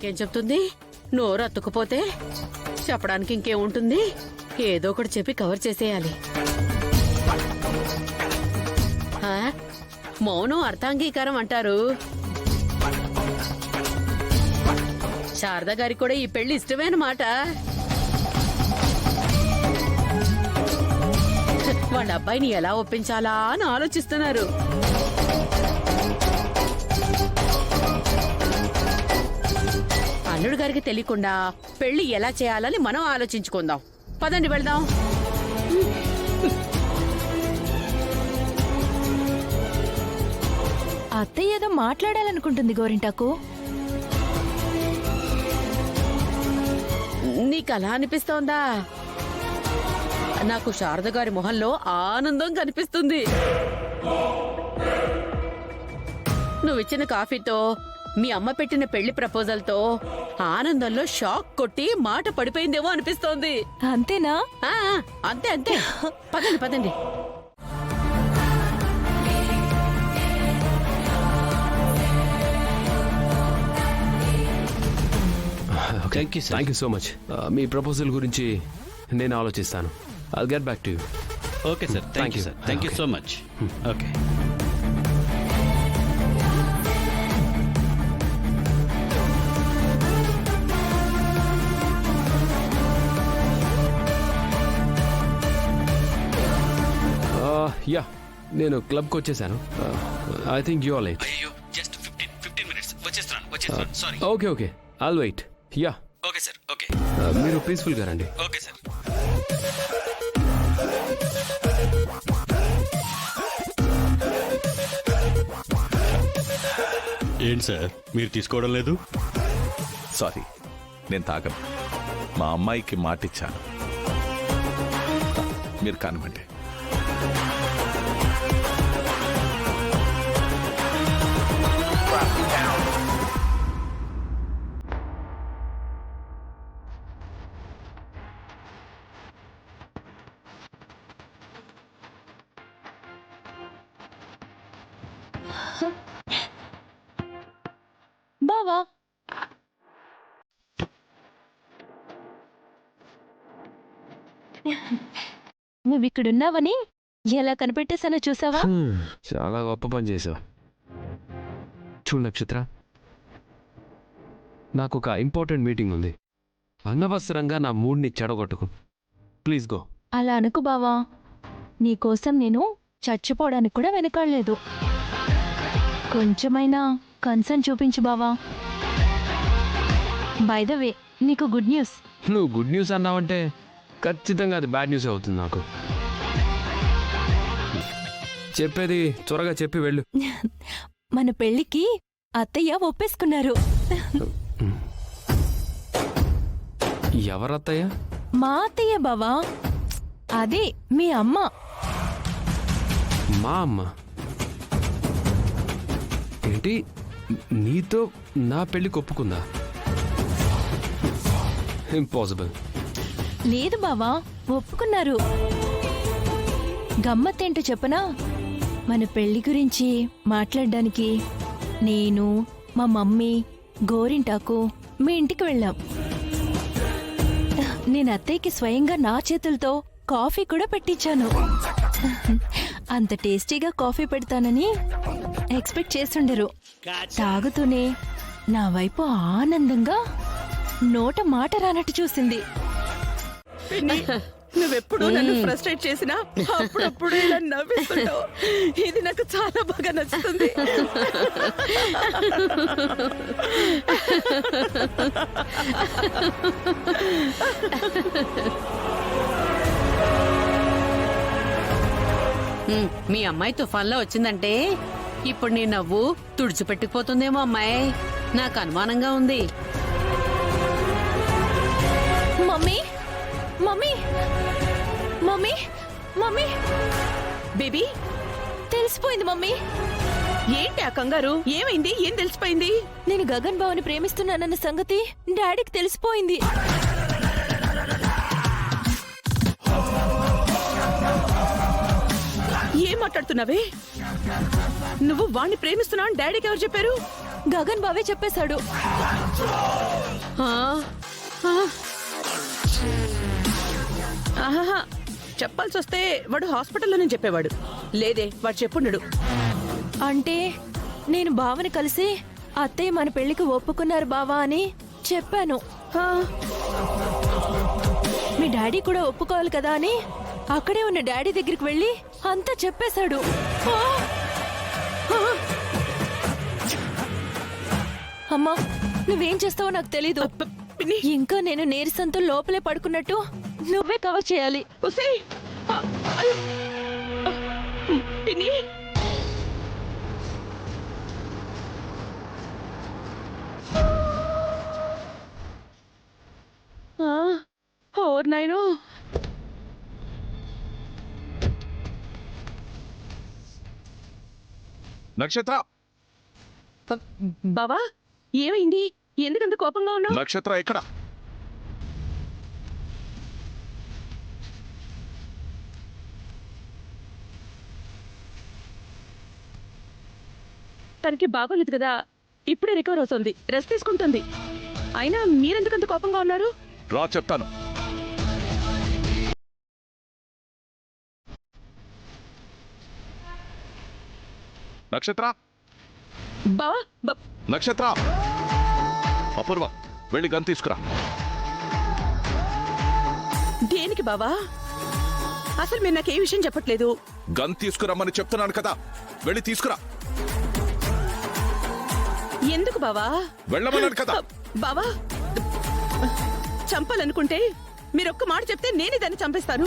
ఇంకేం చెప్తుంది? నోరు అతుక్కుపోతే చెప్పడానికి ఇంకేముంటుంది? ఏదో ఒకటి చెప్పి కవర్ చేసేయాలి. మౌనం అర్థాంగీకారం అంటారు. శారద గారికి కూడా ఈ పెళ్లి ఇష్టమేనమాట. వాళ్ళ అబ్బాయిని ఎలా ఒప్పించాలా అని ఆలోచిస్తున్నారు. అల్లుడు గారికి తెలియకుండా పెళ్లి ఎలా చేయాలని మనం ఆలోచించుకుందాం. పదండి వెళ్దాం. అత్తయ్య ఏదో మాట్లాడాలనుకుంటుంది గోరింటాకు. నీకు అలా అనిపిస్తోందా? నాకు శారద గారి మొహంలో ఆనందం కనిపిస్తుంది. నువ్విచ్చిన కాఫీతో, మీ అమ్మ పెట్టిన పెళ్లి ప్రపోజల్తో ఆనందంలో షాక్ కొట్టి మాట పడిపోయిందేమో అనిపిస్తోంది. అంతేనా? అంతే అంతే. పదండి పదండి. Thank you so much. మీ ప్రపోజల్ గురించి నేను ఆలోచిస్తాను. I'll get back to you. Okay sir. Thank you sir. Thank you so much. Okay. Yeah, నేను క్లబ్కి వచ్చేసాను. I think you are late. అయ్యో, జస్ట్ 15 మినిట్స్. వచ్చేస్తాను. Sorry. Okay okay, I'll wait. Yeah. Okay sir. Okay. మీరు పీస్ఫుల్గా రండి. Okay sir. ఏంటి sir, మీరు తీసుకోవడం లేదు? సారీ, నేను తాగను. మా అమ్మాయికి మాటిచ్చాను. మీరు కానివ్వండి. బావా, నువ్విక్కడున్నావని ఎలా కనిపెట్టేశానో చూసావా? చాలా గొప్ప పని చేసావు. చూడు నక్షత్ర, నాకు ఒక ఇంపార్టెంట్ మీటింగ్ ఉంది. అనవసరంగా నా మూడ్ని చెడగొట్టుకు. Please go. అలా అనుకు బావా, నీకోసం నేను చచ్చిపోవడానికి కూడా వెనకాడలేదు. కొంచెమైనా కన్సర్న్ చూపించు బావా. బై ద వే, నీకు గుడ్ న్యూస్. నువ్వు గుడ్ న్యూస్ అన్నావంటే ఖచ్చితంగా అది బ్యాడ్ న్యూస్ అవుతుంది నాకు. చెప్పేది త్వరగా చెప్పి వెళ్ళు. మన పెళ్లికి అత్తయ్య ఒప్పేసుకున్నారు. ఎవరత్తయ్య? మా అత్తయ్య బావా, అదే మీ అమ్మ. మా అమ్మ ఏంటి? నీతో నా పెళ్లికి ఒప్పుకుందా? ఇంపాసిబుల్. లేదు బావా, ఒప్పుకున్నారు. గమ్మత్తేంటో చెప్పనా? మన పెళ్లి గురించి మాట్లాడడానికి నేను, మా మమ్మీ, గోరింటాకు మీ ఇంటికి వెళ్ళాం. నేను అత్తయ్యకి స్వయంగా నా చేతులతో కాఫీ కూడా పెట్టించాను. అంత టేస్టీగా కాఫీ పెడతానని ఎక్స్పెక్ట్ చేస్తుండరు. తాగుతూనే నా వైపు ఆనందంగా నోట మాట రానట్టు చూసింది. నువ్వెప్పుడు నన్ను ఫ్రస్ట్రేట్ చేసినా అప్పుడప్పుడు ఇలా నవ్విస్తుంటావు. ఇది నాకు చాలా బాగా నచ్చుతుంది. మీ అమ్మాయి తుఫాన్లో వచ్చిందంటే ఇప్పుడు నీ నవ్వు తుడిచిపెట్టుకుపోతుందేమో అమ్మాయి. నాకు అనుమానంగా ఉంది. Mummy, mummy, mummy, mummy, baby, తెలిసిపోయింది మమ్మీ. ఏంటి ఆ కంగారు? ఏమైంది? ఏం తెలిసిపోయింది? నేను గగన్ బావని ప్రేమిస్తున్నానన్న సంగతి డాడీకి తెలిసిపోయింది. ఏం మాట్లాడుతున్నావే? నువ్వు వాణ్ణి ప్రేమిస్తున్నావు డాడీకి ఎవరు చెప్పారు? గగన్ బావే చెప్పేశాడు. ఆ, ఆ. ఆహాహా, చెప్పాల్సి వస్తే వాడు హాస్పిటల్లోనే చెప్పేవాడు. లేదే, వాడు చెప్పుండడు. అంటే నేను బావని కలిసి అత్తయ్య మన పెళ్లికి ఒప్పుకున్నారు బావా అని చెప్పాను. ఆ, మీ డాడీ కూడా ఒప్పుకోవాలి కదా అని అక్కడే ఉన్న డాడీ దగ్గరికి వెళ్ళి అంతా చెప్పేశాడు. ఆ! ఆ! అమ్మా, నువ్వేం చేస్తావో నాకు తెలీదు. పిన్ని, ఇంకా నేను నీరసంతో లోపలే పడుకున్నట్టు నువ్వే కవర్ చేయాలి. ఒసేయ్. ఆ, అయ్యో. ఆ, పిన్ని. ఆ, ఓర్ నాయనో. నక్షత్ర బావా, ఏమైంది? ఎందుకంత కోపంగా ఉన్నావు? నక్షత్ర ఎక్కడ? తనకి బాగోలేదు కదా, ఇప్పుడే రికవర్ అవుతుంది, రెస్ట్ తీసుకుంటుంది. అయినా మీరెందుకంత కోపంగా ఉన్నారు? రా చెప్తాను. నక్షత్ర బావా, నక్షత్ర అపూర్వ, వెళ్ళి గన్ తీసుకురా. దేనికి బావా? అసలు మీరు నాకే విషయం చెప్పట్లేదు. గన్ తీసుకురమ్మని చెప్తున్నాను కదా, వెళ్ళి తీసుకురా. ఎందుకు బావా? వెళ్ళమన్నాను కదా. బావా, చంపాలనుకుంటే మీరొక్క మాట చెప్తే నేనే దాన్ని చంపేస్తాను.